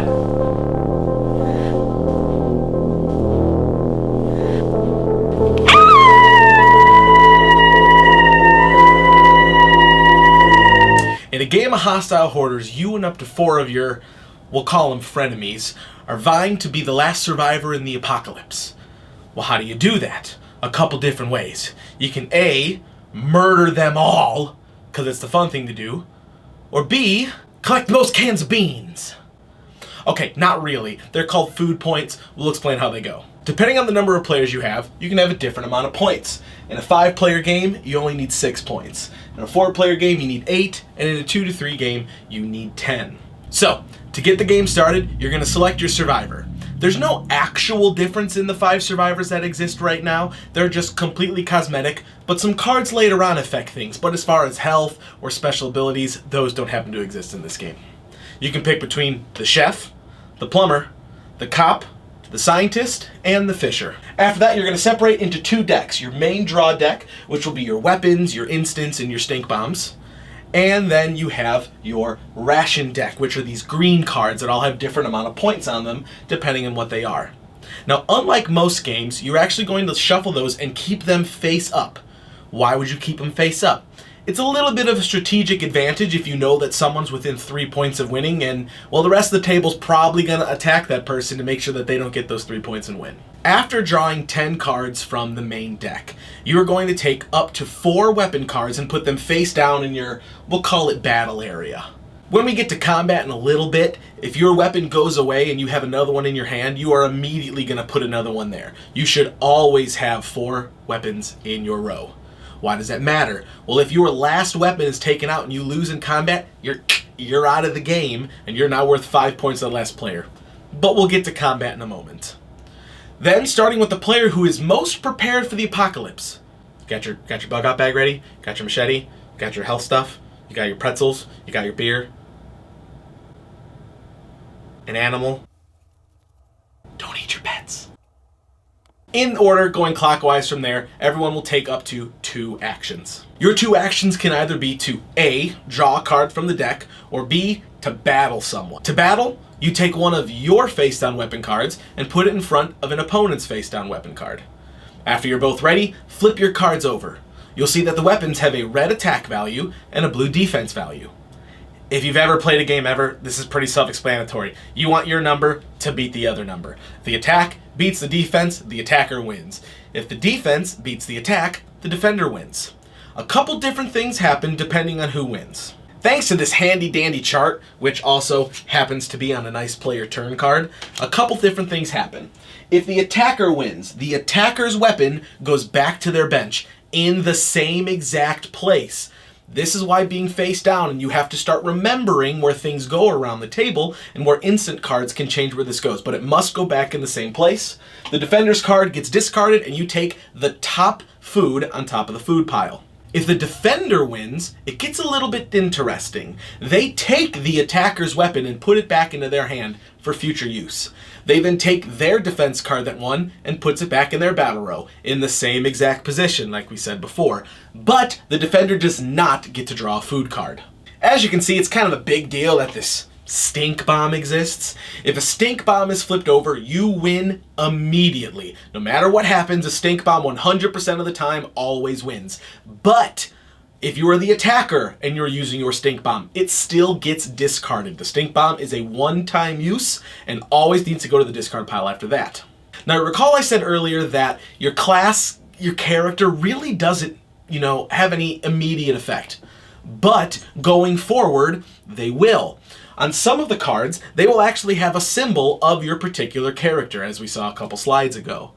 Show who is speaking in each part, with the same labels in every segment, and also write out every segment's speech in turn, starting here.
Speaker 1: that.
Speaker 2: In a game of hostile hoarders, you and up to 4 of your, we'll call them frenemies, are vying to be the last survivor in the apocalypse. Well, how do you do that? A couple different ways. You can A, murder them all, because it's the fun thing to do, or B, collect the most cans of beans. Okay, not really. They're called food points. We'll explain how they go. Depending on the number of players you have, you can have a different amount of points. In a 5-player game, you only need 6 points. In a 4-player game, you need 8, and in a 2 to 3 game, you need 10. So, to get the game started, you're going to select your survivor. There's no actual difference in the 5 survivors that exist right now. They're just completely cosmetic, but some cards later on affect things. But as far as health or special abilities, those don't happen to exist in this game. You can pick between the chef, the plumber, the cop, the scientist, and the fisher. After that, you're going to separate into 2 decks. Your main draw deck, which will be your weapons, your instants, and your stink bombs. And then you have your ration deck, which are these green cards that all have different amount of points on them, depending on what they are. Now, unlike most games, you're actually going to shuffle those and keep them face up. Why would you keep them face up? It's a little bit of a strategic advantage if you know that someone's within 3 points of winning and, well, the rest of the table's probably going to attack that person to make sure that they don't get those 3 points and win. After drawing 10 cards from the main deck, you are going to take up to 4 weapon cards and put them face down in your, we'll call it battle area. When we get to combat in a little bit, if your weapon goes away and you have another one in your hand, you are immediately going to put another one there. You should always have 4 weapons in your row. Why does that matter? Well, if your last weapon is taken out and you lose in combat, you're out of the game and you're now worth 5 points to the last player. But we'll get to combat in a moment. Then, starting with the player who is most prepared for the apocalypse. Got your bug out bag ready? Got your machete? Got your health stuff? You got your pretzels? You got your beer? An animal? Don't eat your pets. In order, going clockwise from there, everyone will take up to 2 actions. Your 2 actions can either be to A, draw a card from the deck, or B, to battle someone. To battle, you take one of your face-down weapon cards and put it in front of an opponent's face-down weapon card. After you're both ready, flip your cards over. You'll see that the weapons have a red attack value and a blue defense value. If you've ever played a game ever, this is pretty self-explanatory. You want your number to beat the other number. If the attack beats the defense, the attacker wins. If the defense beats the attack, the defender wins. A couple different things happen depending on who wins. Thanks to this handy-dandy chart, which also happens to be on a nice player turn card, a couple different things happen. If the attacker wins, the attacker's weapon goes back to their bench in the same exact place. This is why being face down, and you have to start remembering where things go around the table and where instant cards can change where this goes, but it must go back in the same place. The defender's card gets discarded and you take the top food on top of the food pile. If the defender wins, it gets a little bit interesting. They take the attacker's weapon and put it back into their hand for future use. They then take their defense card that won and puts it back in their battle row in the same exact position like we said before. But the defender does not get to draw a food card. As you can see, it's kind of a big deal that this stink bomb exists. If a stink bomb is flipped over, you win immediately. No matter what happens, a stink bomb 100% of the time always wins. But if you are the attacker and you're using your stink bomb, it still gets discarded. The stink bomb is a one-time use and always needs to go to the discard pile after that. Now, recall I said earlier that your class, your character really doesn't, have any immediate effect. But going forward, they will. On some of the cards, they will actually have a symbol of your particular character, as we saw a couple slides ago.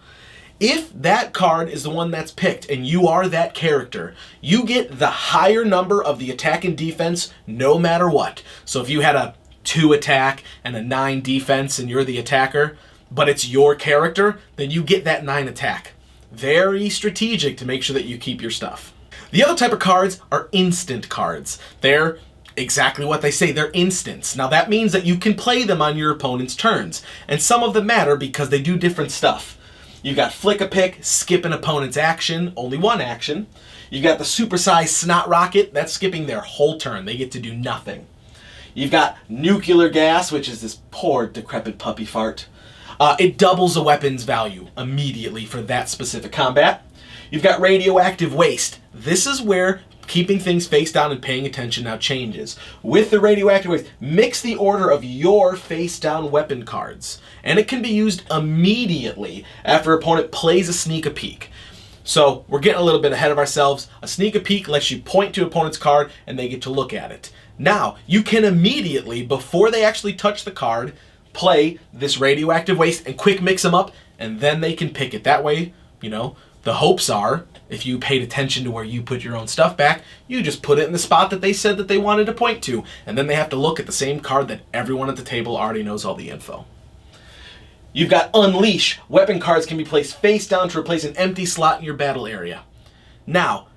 Speaker 2: If that card is the one that's picked and you are that character, you get the higher number of the attack and defense no matter what. So if you had a 2 attack and a 9 defense and you're the attacker, but it's your character, then you get that 9 attack. Very strategic to make sure that you keep your stuff. The other type of cards are instant cards. They're exactly what they say, they're instants. Now that means that you can play them on your opponent's turns, and some of them matter because they do different stuff. You got Flick a Pick, skip an opponent's action, only one action. You got the supersized Snot Rocket, that's skipping their whole turn, they get to do nothing. You've got nuclear gas, which is this poor decrepit puppy fart. It doubles a weapon's value immediately for that specific combat. You've got radioactive waste. This is where keeping things face down and paying attention now changes. With the radioactive waste, mix the order of your face down weapon cards, and it can be used immediately after an opponent plays a sneak a peek. So we're getting a little bit ahead of ourselves. A sneak a peek lets you point to an opponent's card and they get to look at it. Now, you can immediately, before they actually touch the card, play this radioactive waste and quick mix them up, and then they can pick it. That way, you know, the hopes are, if you paid attention to where you put your own stuff back, you just put it in the spot that they said that they wanted to point to, and then they have to look at the same card that everyone at the table already knows all the info. You've got Unleash. Weapon cards can be placed face down to replace an empty slot in your battle area. Now,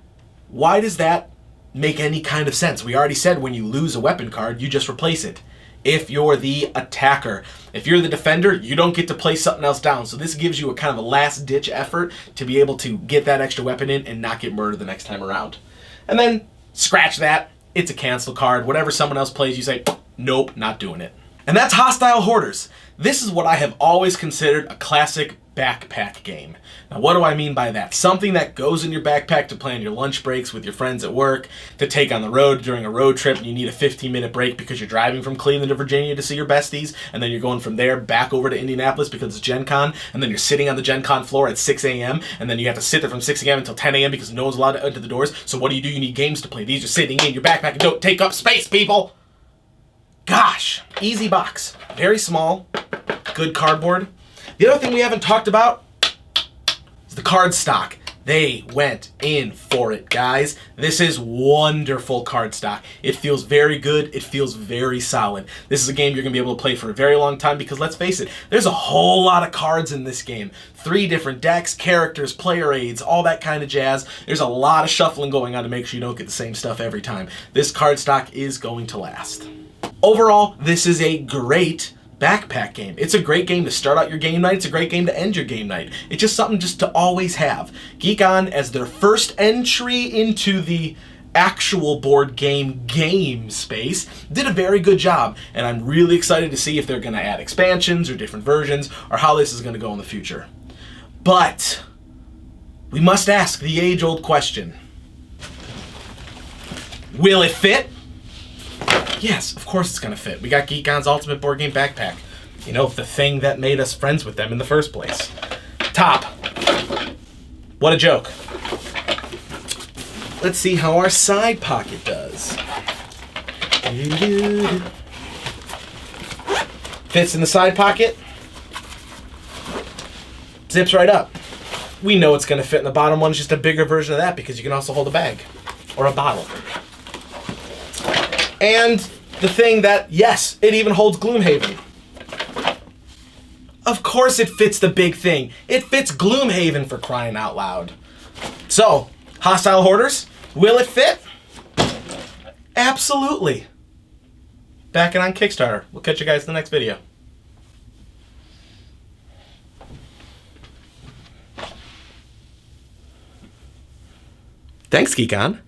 Speaker 2: why does that make any kind of sense? We already said when you lose a weapon card, you just replace it. If you're the attacker. If you're the defender, you don't get to place something else down. So this gives you a kind of a last-ditch effort to be able to get that extra weapon in and not get murdered the next time around. And then, scratch that. It's a cancel card. Whatever someone else plays, you say, nope, not doing it. And that's Hostile Hoarders. This is what I have always considered a classic backpack game. Now, what do I mean by that? Something that goes in your backpack to play on your lunch breaks with your friends at work, to take on the road during a road trip and you need a 15-minute break because you're driving from Cleveland to Virginia to see your besties, and then you're going from there back over to Indianapolis because it's Gen Con, and then you're sitting on the Gen Con floor at 6 a.m., and then you have to sit there from 6 a.m. until 10 a.m. because no one's allowed to enter the doors. So what do? You need games to play. These are sitting in your backpack and don't take up space, people! Gosh, easy box. Very small, good cardboard. The other thing we haven't talked about is the card stock. They went in for it, guys. This is wonderful card stock. It feels very good. It feels very solid. This is a game you're going to be able to play for a very long time because, let's face it, there's a whole lot of cards in this game. 3 different decks, characters, player aids, all that kind of jazz. There's a lot of shuffling going on to make sure you don't get the same stuff every time. This card stock is going to last. Overall, this is a great backpack game. It's a great game to start out your game night. It's a great game to end your game night. It's just something just to always have. GeekOn, as their first entry into the actual board game space, did a very good job, and I'm really excited to see if they're going to add expansions or different versions or how this is going to go in the future. But we must ask the age-old question. Will it fit? Yes, of course it's going to fit. We got GeekOn's Ultimate Board Game Backpack. You know, the thing that made us friends with them in the first place. Top. What a joke. Let's see how our side pocket does. Fits in the side pocket. Zips right up. We know it's going to fit in the bottom one. It's just a bigger version of that because you can also hold a bag or a bottle. And the thing that, yes, it even holds Gloomhaven. Of course it fits the big thing. It fits Gloomhaven, for crying out loud. So, Hostile Hoarders, will it fit? Absolutely. Backing on Kickstarter. We'll catch you guys in the next video. Thanks, GeekOn.